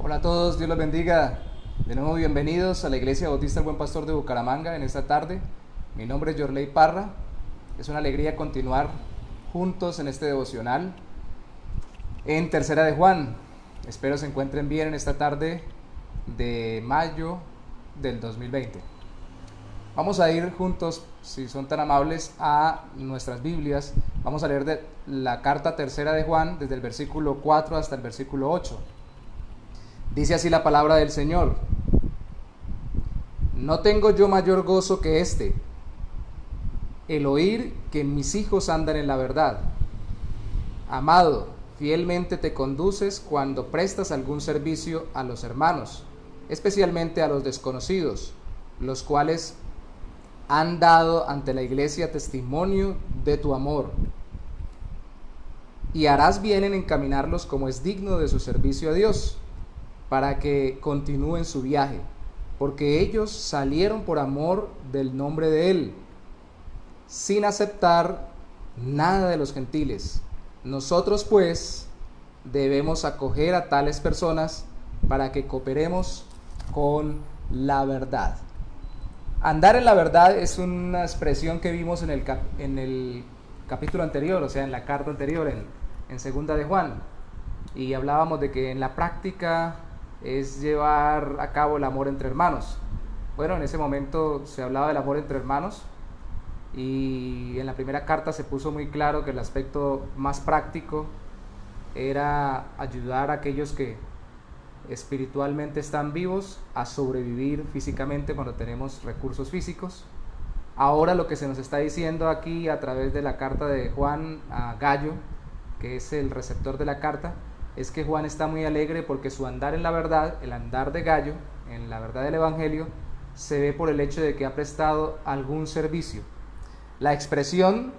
Hola a todos, Dios los bendiga. De nuevo bienvenidos a la Iglesia Bautista El Buen Pastor de Bucaramanga en esta tarde. Mi nombre es Yorley Parra. Es una alegría continuar juntos en este devocional en Tercera de Juan. Espero se encuentren bien en esta tarde de mayo del 2020. Vamos a ir juntos, si son tan amables, a nuestras Biblias. Vamos a leer de la carta Tercera de Juan desde el versículo 4 hasta el versículo 8. Dice así la palabra del Señor: No tengo yo mayor gozo que este, el oír que mis hijos andan en la verdad. Amado, fielmente te conduces cuando prestas algún servicio a los hermanos, especialmente a los desconocidos, los cuales han dado ante la iglesia testimonio de tu amor. Y harás bien en encaminarlos como es digno de su servicio a Dios, para que continúen su viaje, porque ellos salieron por amor del nombre de Él, sin aceptar nada de los gentiles. Nosotros, pues, debemos acoger a tales personas para que cooperemos con la verdad. Andar en la verdad es una expresión que vimos en el capítulo anterior, o sea, en la carta anterior, en Segunda de Juan. Y hablábamos de que en la práctica es llevar a cabo el amor entre hermanos. Bueno, en ese momento se hablaba del amor entre hermanos, y en la primera carta se puso muy claro que el aspecto más práctico era ayudar a aquellos que espiritualmente están vivos a sobrevivir físicamente cuando tenemos recursos físicos. Ahora lo que se nos está diciendo aquí a través de la carta de Juan a Gallo, que es el receptor de la carta, es que Juan está muy alegre porque su andar en la verdad, el andar de Gallo, en la verdad del Evangelio, se ve por el hecho de que ha prestado algún servicio. La expresión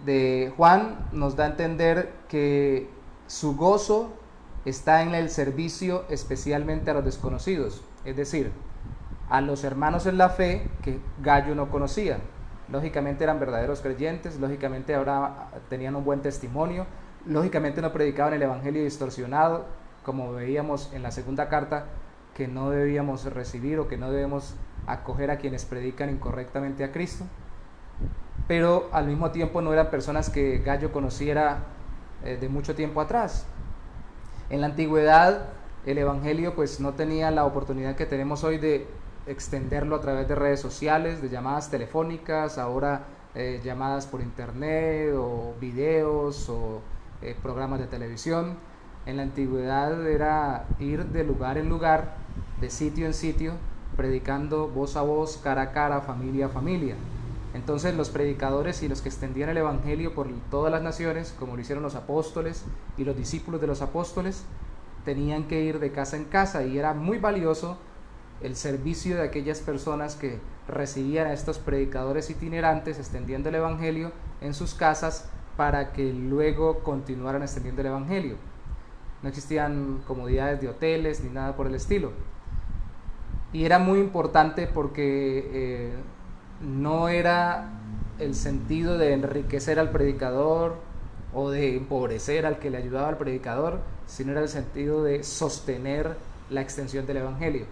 de Juan nos da a entender que su gozo está en el servicio, especialmente a los desconocidos, es decir, a los hermanos en la fe que Gallo no conocía. Lógicamente eran verdaderos creyentes, lógicamente ahora tenían un buen testimonio, lógicamente no predicaban el evangelio distorsionado, como veíamos en la segunda carta, que no debíamos recibir o que no debemos acoger a quienes predican incorrectamente a Cristo. Pero al mismo tiempo no eran personas que Gallo conociera de mucho tiempo atrás. En la antigüedad el evangelio pues no tenía la oportunidad que tenemos hoy de extenderlo a través de redes sociales, de llamadas telefónicas, ahora llamadas por internet o videos o programas de televisión. En la antigüedad era ir de lugar en lugar, de sitio en sitio, predicando voz a voz, cara a cara, familia a familia. Entonces los predicadores y los que extendían el evangelio por todas las naciones, como lo hicieron los apóstoles y los discípulos de los apóstoles, tenían que ir de casa en casa, y era muy valioso el servicio de aquellas personas que recibían a estos predicadores itinerantes extendiendo el evangelio en sus casas para que luego continuaran extendiendo el evangelio. No existían comodidades de hoteles ni nada por el estilo, y era muy importante porque no era el sentido de enriquecer al predicador o de empobrecer al que le ayudaba al predicador, sino era el sentido de sostener la extensión del evangelio.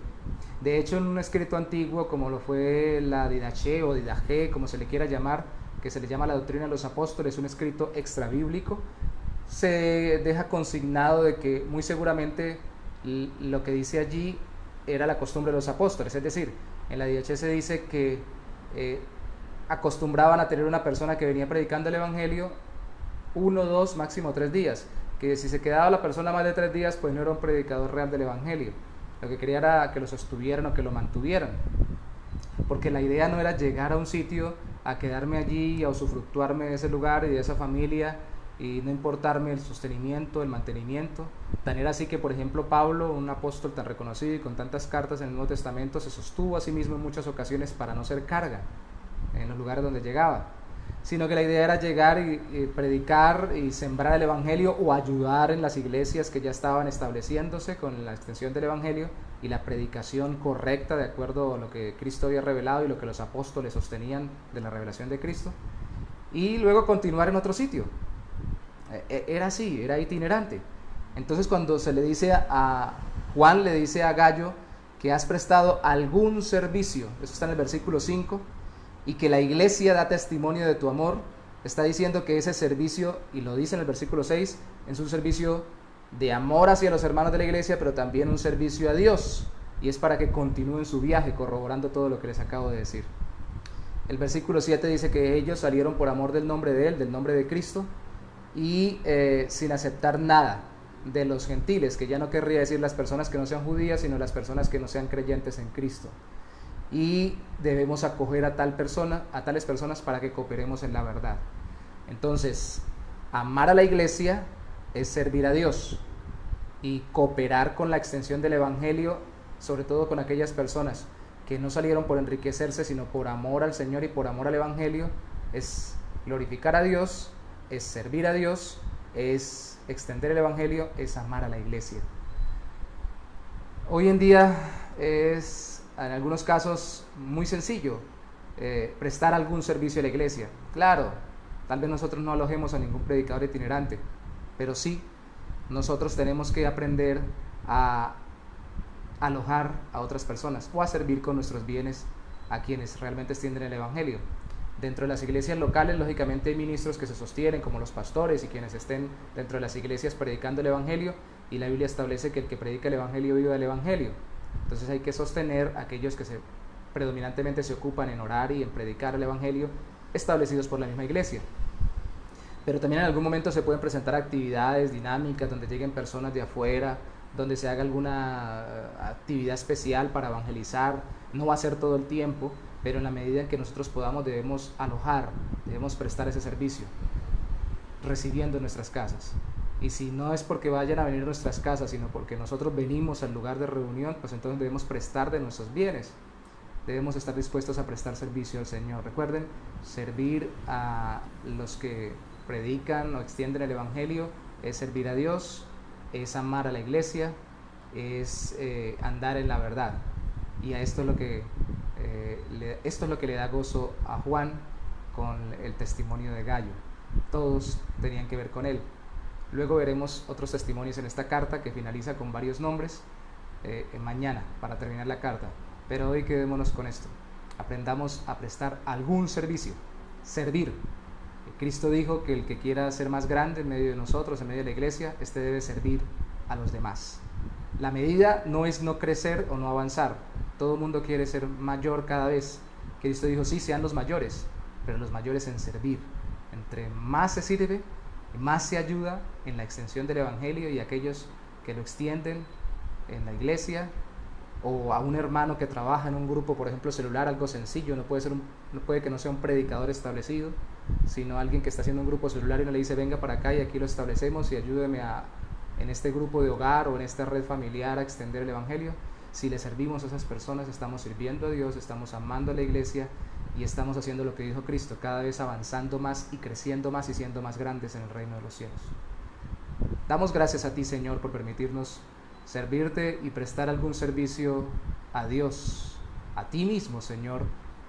De hecho, en un escrito antiguo como lo fue la Didache o Didaje, como se le quiera llamar, que se le llama la doctrina de los apóstoles, un escrito extrabíblico, se deja consignado de que muy seguramente lo que dice allí era la costumbre de los apóstoles. Es decir, en la Didache se dice que acostumbraban a tener una persona que venía predicando el evangelio 1, 2, máximo 3 días, que si se quedaba la persona más de 3 días pues no era un predicador real del evangelio. Lo que quería era que lo sostuvieran o que lo mantuvieran, porque la idea no era llegar a un sitio a quedarme allí, a usufructuarme de ese lugar y de esa familia y no importarme el sostenimiento, el mantenimiento. Tan era así que, por ejemplo, Pablo, un apóstol tan reconocido y con tantas cartas en el Nuevo Testamento, se sostuvo a sí mismo en muchas ocasiones para no ser carga en los lugares donde llegaba, sino que la idea era llegar y predicar y sembrar el evangelio, o ayudar en las iglesias que ya estaban estableciéndose con la extensión del evangelio y la predicación correcta de acuerdo a lo que Cristo había revelado y lo que los apóstoles sostenían de la revelación de Cristo, y luego continuar en otro sitio. Era así, era itinerante. Entonces cuando se le dice a Juan le dice a Gallo que has prestado algún servicio, eso está en el versículo 5, y que la iglesia da testimonio de tu amor. Está diciendo que ese servicio, y lo dice en el versículo 6, es un servicio de amor hacia los hermanos de la iglesia, pero también un servicio a Dios, y es para que continúen su viaje, corroborando todo lo que les acabo de decir. El versículo 7 dice que ellos salieron por amor del nombre de Él, del nombre de Cristo, y sin aceptar nada de los gentiles, que ya no querría decir las personas que no sean judías, sino las personas que no sean creyentes en Cristo. Y debemos acoger a tales personas para que cooperemos en la verdad. Entonces, amar a la iglesia es servir a Dios, y cooperar con la extensión del evangelio, sobre todo con aquellas personas que no salieron por enriquecerse, sino por amor al Señor y por amor al evangelio, es glorificar a Dios, es servir a Dios, es extender el evangelio, es amar a la iglesia. Hoy en día es, en algunos casos, muy sencillo prestar algún servicio a la iglesia. Claro, tal vez nosotros no alojemos a ningún predicador itinerante, pero sí, nosotros tenemos que aprender a alojar a otras personas o a servir con nuestros bienes a quienes realmente extienden el evangelio. Dentro de las iglesias locales, lógicamente, hay ministros que se sostienen, como los pastores y quienes estén dentro de las iglesias predicando el evangelio, y la Biblia establece que el que predica el evangelio vive del evangelio. Entonces hay que sostener a aquellos que predominantemente se ocupan en orar y en predicar el evangelio, establecidos por la misma iglesia. Pero también en algún momento se pueden presentar actividades dinámicas donde lleguen personas de afuera, donde se haga alguna actividad especial para evangelizar. No va a ser todo el tiempo, pero en la medida en que nosotros podamos debemos alojar, debemos prestar ese servicio, recibiendo en nuestras casas. Y si no es porque vayan a venir a nuestras casas, sino porque nosotros venimos al lugar de reunión, pues entonces debemos prestar de nuestros bienes. Debemos estar dispuestos a prestar servicio al Señor. Recuerden, servir a los que predican o extienden el evangelio es servir a Dios, es amar a la iglesia, es andar en la verdad. Y a esto es lo que le da gozo a Juan con el testimonio de Gallo. Todos tenían que ver con él. Luego veremos otros testimonios en esta carta, que finaliza con varios nombres mañana para terminar la carta. Pero hoy quedémonos con esto. Aprendamos a prestar algún servicio, servir. Cristo dijo que el que quiera ser más grande en medio de nosotros, en medio de la iglesia, este debe servir a los demás. La medida no es no crecer o no avanzar. Todo el mundo quiere ser mayor cada vez. Cristo dijo, sí, sean los mayores, pero los mayores en servir. Entre más se sirve, más se ayuda en la extensión del evangelio, y aquellos que lo extienden en la iglesia, o a un hermano que trabaja en un grupo, por ejemplo celular, algo sencillo, no puede que no sea un predicador establecido, sino alguien que está haciendo un grupo celular y uno le dice, venga para acá y aquí lo establecemos y ayúdeme en este grupo de hogar o en esta red familiar a extender el evangelio. Si le servimos a esas personas, estamos sirviendo a Dios, estamos amando a la iglesia y estamos haciendo lo que dijo Cristo, cada vez avanzando más y creciendo más y siendo más grandes en el reino de los cielos. Damos gracias a ti, Señor, por permitirnos servirte y prestar algún servicio a Dios, a ti mismo, Señor,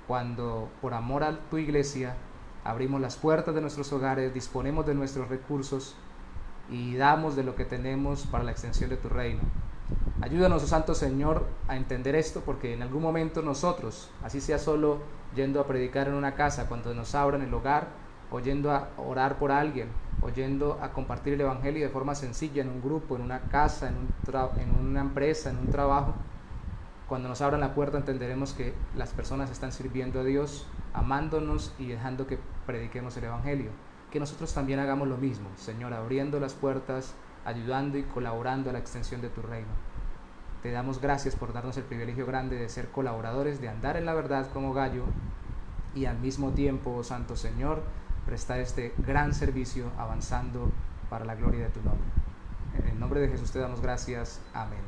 cuando por amor a tu iglesia abrimos las puertas de nuestros hogares, disponemos de nuestros recursos y damos de lo que tenemos para la extensión de tu reino. Ayúdanos, oh Santo Señor, a entender esto, porque en algún momento nosotros, así sea solo yendo a predicar en una casa, cuando nos abran el hogar, o yendo a orar por alguien, o yendo a compartir el evangelio de forma sencilla en un grupo, en una casa, en una empresa, en un trabajo, cuando nos abran la puerta entenderemos que las personas están sirviendo a Dios, amándonos y dejando que prediquemos el evangelio. Que nosotros también hagamos lo mismo, Señor, abriendo las puertas, ayudando y colaborando a la extensión de tu reino. Te damos gracias por darnos el privilegio grande de ser colaboradores, de andar en la verdad como Gallo, y al mismo tiempo, oh Santo Señor, prestar este gran servicio avanzando para la gloria de tu nombre. En el nombre de Jesús te damos gracias. Amén.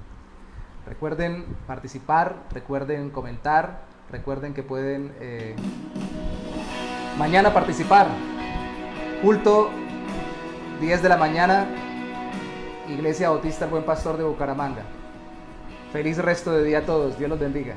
Recuerden participar, recuerden comentar, recuerden que pueden mañana participar. Culto 10 de la mañana, Iglesia Bautista El Buen Pastor de Bucaramanga. Feliz resto de día a todos. Dios los bendiga.